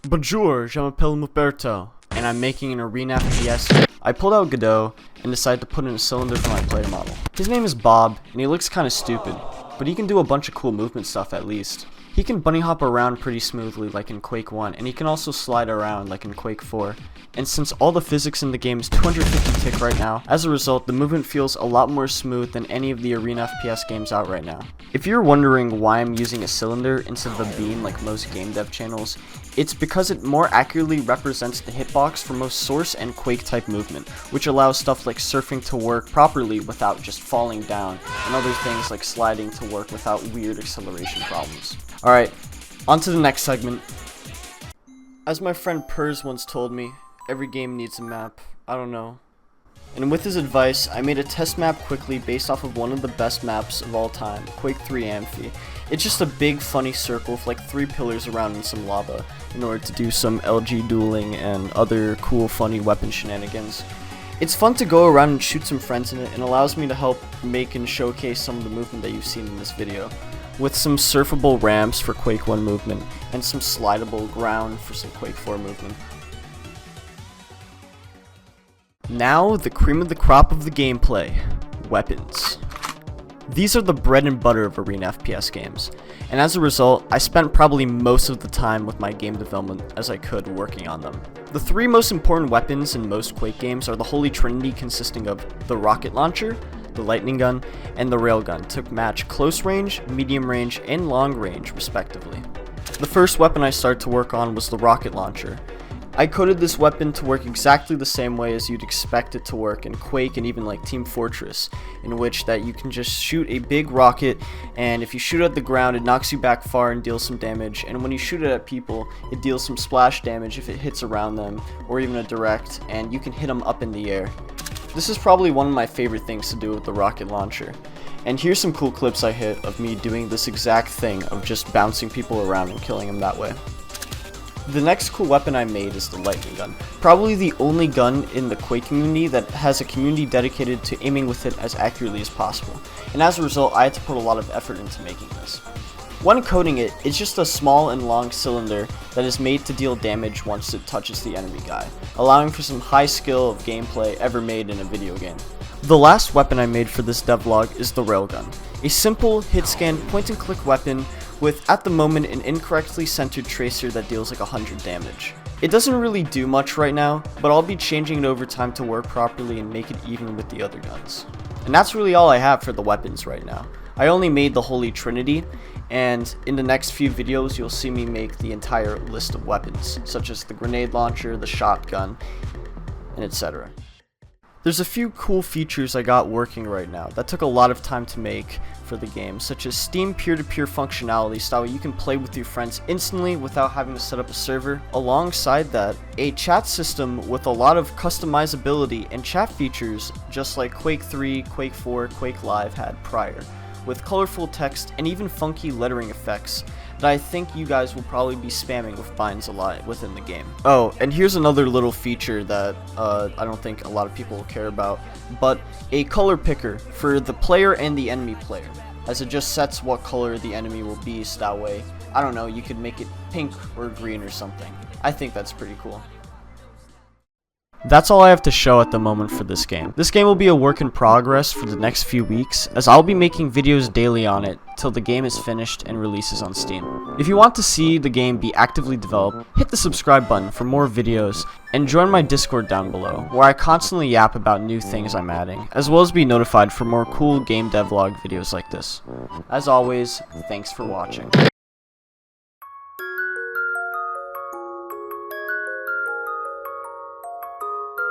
Bonjour, je m'appelle Movebert, and I'm making an Arena FPS. I pulled out Godot and decided to put in a cylinder for my player model. His name is Bob, and he looks kinda stupid, but he can do a bunch of cool movement stuff at least. He can bunny hop around pretty smoothly like in Quake 1, and he can also slide around like in Quake 4. And since all the physics in the game is 250 tick right now, as a result, the movement feels a lot more smooth than any of the Arena FPS games out right now. If you're wondering why I'm using a cylinder instead of a beam like most game dev channels, it's because it more accurately represents the hitbox for most Source and Quake type movement, which allows stuff like surfing to work properly without just falling down, and other things like sliding to work without weird acceleration problems. Alright, on to the next segment. As my friend Pers once told me, every game needs a map. I don't know. And with his advice, I made a test map quickly based off of one of the best maps of all time, Quake 3 Amphi. It's just a big funny circle with like 3 pillars around and some lava in order to do some LG dueling and other cool funny weapon shenanigans. It's fun to go around and shoot some friends in it, and allows me to help make and showcase some of the movement that you've seen in this video, with some surfable ramps for Quake 1 movement and some slidable ground for some Quake 4 movement. Now, the cream of the crop of the gameplay, weapons. These are the bread and butter of Arena FPS games, and as a result, I spent probably most of the time with my game development as I could working on them. The 3 most important weapons in most Quake games are the Holy Trinity, consisting of the rocket launcher, the lightning gun, and the railgun, to match close range, medium range, and long range respectively. The first weapon I started to work on was the rocket launcher. I coded this weapon to work exactly the same way as you'd expect it to work in Quake and even like Team Fortress, in which that you can just shoot a big rocket, and if you shoot at the ground it knocks you back far and deals some damage, and when you shoot it at people it deals some splash damage if it hits around them, or even a direct, and you can hit them up in the air. This is probably one of my favorite things to do with the rocket launcher, and here's some cool clips I hit of me doing this exact thing of just bouncing people around and killing them that way. The next cool weapon I made is the lightning gun, probably the only gun in the Quake community that has a community dedicated to aiming with it as accurately as possible, and as a result I had to put a lot of effort into making this. When coding it, it's just a small and long cylinder that is made to deal damage once it touches the enemy guy, allowing for some high skill of gameplay ever made in a video game. The last weapon I made for this devlog is the railgun, a simple hit scan point and click weapon with, at the moment, an incorrectly centered tracer that deals like 100 damage. It doesn't really do much right now, but I'll be changing it over time to work properly and make it even with the other guns. And that's really all I have for the weapons right now. I only made the Holy Trinity, and in the next few videos you'll see me make the entire list of weapons, such as the grenade launcher, the shotgun, and etc. There's a few cool features I got working right now that took a lot of time to make for the game, such as Steam peer-to-peer functionality, so you can play with your friends instantly without having to set up a server. Alongside that, a chat system with a lot of customizability and chat features, just like Quake 3, Quake 4, Quake Live had prior, with colorful text and even funky lettering effects that I think you guys will probably be spamming with binds a lot within the game. Oh, and here's another little feature that I don't think a lot of people will care about, but a color picker for the player and the enemy player, as it just sets what color the enemy will be, so that way, I don't know, you could make it pink or green or something. I think that's pretty cool. That's all I have to show at the moment for this game. This game will be a work in progress for the next few weeks, as I'll be making videos daily on it till the game is finished and releases on Steam. If you want to see the game be actively developed, hit the subscribe button for more videos, and join my Discord down below, where I constantly yap about new things I'm adding, as well as be notified for more cool game devlog videos like this. As always, thanks for watching.